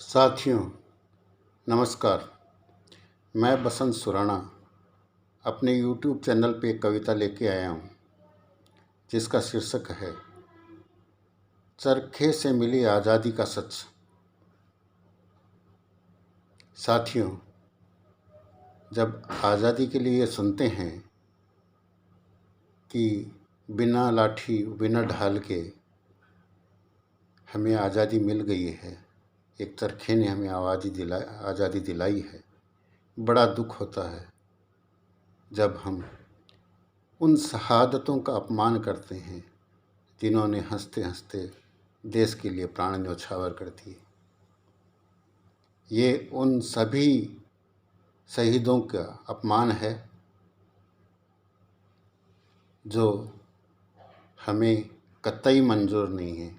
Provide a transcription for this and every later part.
साथियों नमस्कार। मैं बसंत सुराणा अपने YouTube चैनल पे एक कविता लेके आया हूँ जिसका शीर्षक है चरखे से मिली आज़ादी का सच। साथियों, जब आज़ादी के लिए सुनते हैं कि बिना लाठी बिना ढाल के हमें आज़ादी मिल गई है, एक चरखे ने हमें आज़ादी दिलाई है, बड़ा दुख होता है जब हम उन शहादतों का अपमान करते हैं जिन्होंने हंसते हंसते देश के लिए प्राण न्यौछावर कर दिए। ये उन सभी शहीदों का अपमान है जो हमें कतई मंजूर नहीं है।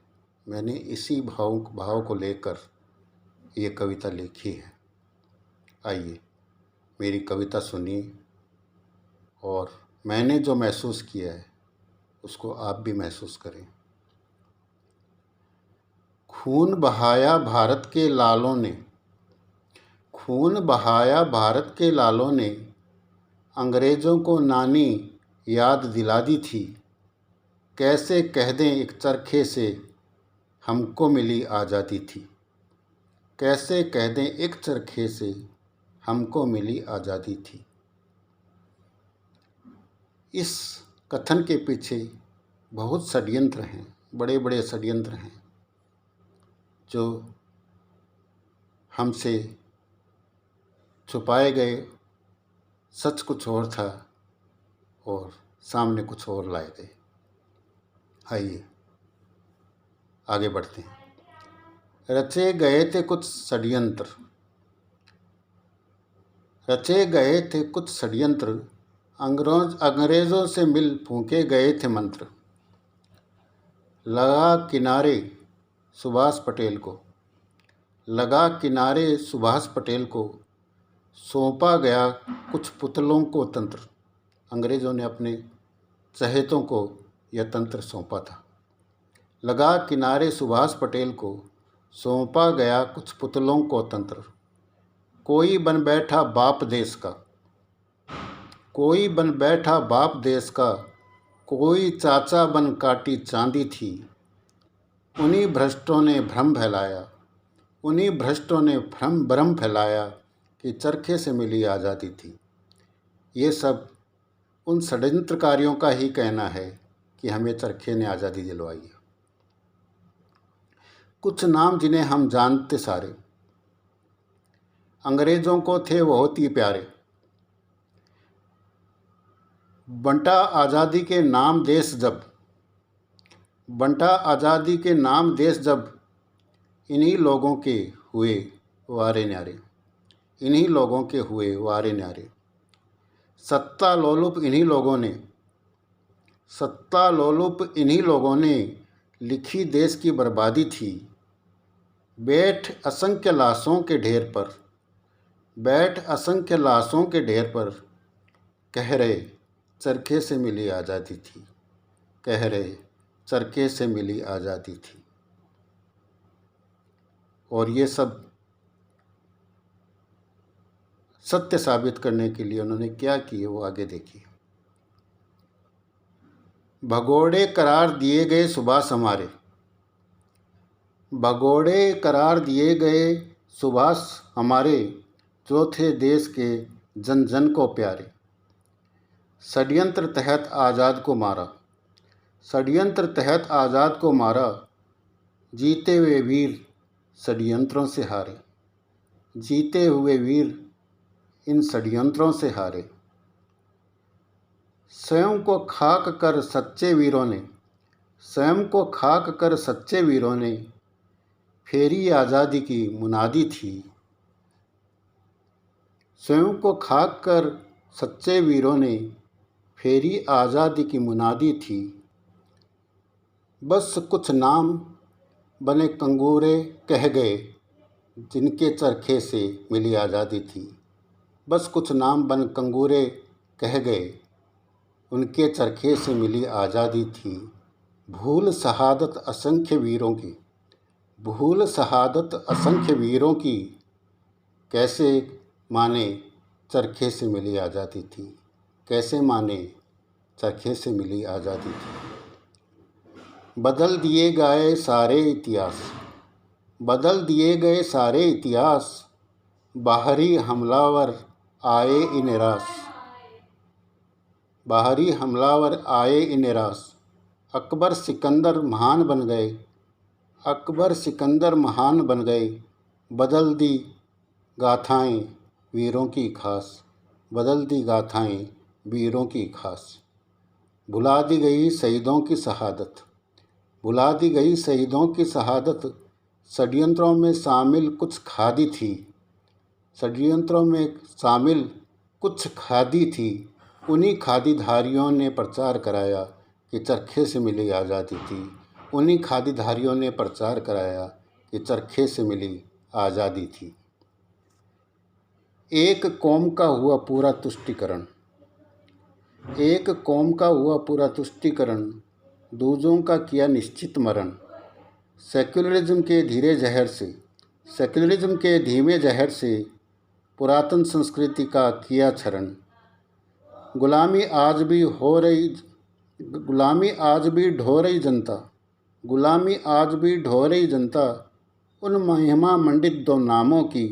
मैंने इसी भाव को लेकर ये कविता लिखी है। आइए मेरी कविता सुनिए और मैंने जो महसूस किया है उसको आप भी महसूस करें। खून बहाया भारत के लालों ने, खून बहाया भारत के लालों ने, अंग्रेज़ों को नानी याद दिला दी थी। कैसे कह दें एक चरखे से हमको मिली आज़ादी थी। कैसे कह दें एक चरखे से हमको मिली आज़ादी थी। इस कथन के पीछे बहुत षड्यंत्र हैं, बड़े बड़े षड्यंत्र हैं जो हमसे छुपाए गए। सच कुछ और था और सामने कुछ और लाए गए। आइए आगे बढ़ते हैं। रचे गए थे कुछ षड्यंत्र, रचे गए थे कुछ षड्यंत्र, अंग्रेज़ों से मिल फूंके गए थे मंत्र। लगा किनारे सुभाष पटेल को, लगा किनारे सुभाष पटेल को, सौंपा गया कुछ पुतलों को तंत्र। अंग्रेज़ों ने अपने चहेतों को यह तंत्र सौंपा था। लगा किनारे सुभाष पटेल को, सौंपा गया कुछ पुतलों को तंत्र। कोई बन बैठा बाप देश का, कोई बन बैठा बाप देश का, कोई चाचा बन काटी चांदी थी। उन्हीं भ्रष्टों ने भ्रम फैलाया, उन्हीं भ्रष्टों ने भ्रम फैलाया कि चरखे से मिली आज़ादी थी। ये सब उन षड्यंत्रकारियों का ही कहना है कि हमें चरखे ने आज़ादी दिलवाई है। कुछ नाम जिन्हें हम जानते सारे, अंग्रेज़ों को थे बहुत ही प्यारे। बंटा आज़ादी के नाम देश जब, बंटा आज़ादी के नाम देश जब, इन्हीं लोगों के हुए वारे न्यारे, इन्हीं लोगों के हुए वारे न्यारे। सत्ता लोलुप इन्हीं लोगों ने, सत्ता लोलुप इन्हीं लोगों ने लिखी देश की बर्बादी थी। बैठ असंख्य लाशों के ढेर पर, बैठ असंख्य लाशों के ढेर पर, कह रहे चरखे से मिली आज़ादी थी, कह रहे चरखे से मिली आज़ादी थी। और ये सब सत्य साबित करने के लिए उन्होंने क्या किए वो आगे देखिए। भगोड़े करार दिए गए सुभाष हमारे, भगोड़े करार दिए गए सुभाष हमारे, जो थे देश के जन जन को प्यारे। षड्यंत्र तहत आज़ाद को मारा, षड्यंत्र तहत आज़ाद को मारा, जीते हुए वीर षड्यंत्रों से हारे, जीते हुए वीर इन षड्यंत्रों से हारे। स्वयं को खाक कर सच्चे वीरों ने, स्वयं को खाक कर सच्चे वीरों ने, फेरी आज़ादी की मुनादी थी। स्वयं को खाक कर सच्चे वीरों ने, फेरी आज़ादी की मुनादी थी। बस कुछ नाम बने कंगूरे कह गए जिनके चरखे से मिली आज़ादी थी। बस कुछ नाम बन कंगूरे कह गए उनके चरखे से मिली आज़ादी थी। भूल शहादत असंख्य वीरों की, भूल शहादत असंख्य वीरों की, कैसे माने चरखे से मिली आज़ादी थी, कैसे माने चरखे से मिली आज़ादी थी। बदल दिए गए सारे इतिहास, बदल दिए गए सारे इतिहास, बाहरी हमलावर आए इन निराश, बाहरी हमलावर आए इन निराश। अकबर सिकंदर महान बन गए, अकबर सिकंदर महान बन गए, बदल दी गाथाएं वीरों की खास, बदल दी गाथाएं वीरों की खास। भुला दी गई शहीदों की शहादत, भुला दी गई शहीदों की शहादत, षड्यंत्रों में शामिल कुछ खादी थी, षड्यंत्रों में शामिल कुछ खादी थी। उन्हीं खादीधारियों ने प्रचार कराया कि चरखे से मिली आज़ादी थी, उन्हीं खादीधारियों ने प्रचार कराया कि चरखे से मिली आज़ादी थी। एक कौम का हुआ पूरा तुष्टीकरण, एक कौम का हुआ पूरा तुष्टीकरण, दूजों का किया निश्चित मरण। सेक्युलरिज्म के धीरे जहर से, सेक्युलरिज्म के धीमे जहर से पुरातन संस्कृति का किया क्षरण। गुलामी आज भी हो रही, गुलामी आज भी ढो रही जनता, गुलामी आज भी ढो रही जनता, उन महिमा मंडित दो नामों की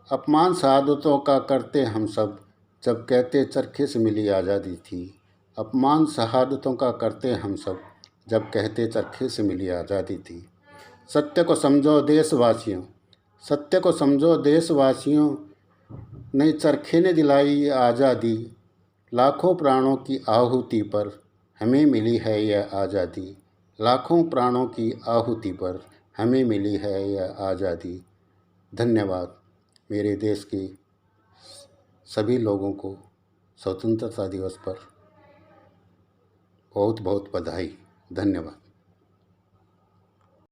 अपमान शहादतों का करते हम सब, जब कहते चरखे से मिली आज़ादी थी। अपमान शहादतों का करते हम सब, जब कहते चरखे से मिली आज़ादी थी। सत्य को समझो देशवासियों, सत्य को समझो देशवासियों, नई चरखे ने दिलाई आज़ादी। लाखों प्राणों की आहुति पर हमें मिली है यह आज़ादी, लाखों प्राणों की आहुति पर हमें मिली है यह आज़ादी। धन्यवाद। मेरे देश के सभी लोगों को स्वतंत्रता दिवस पर बहुत बहुत बधाई। धन्यवाद।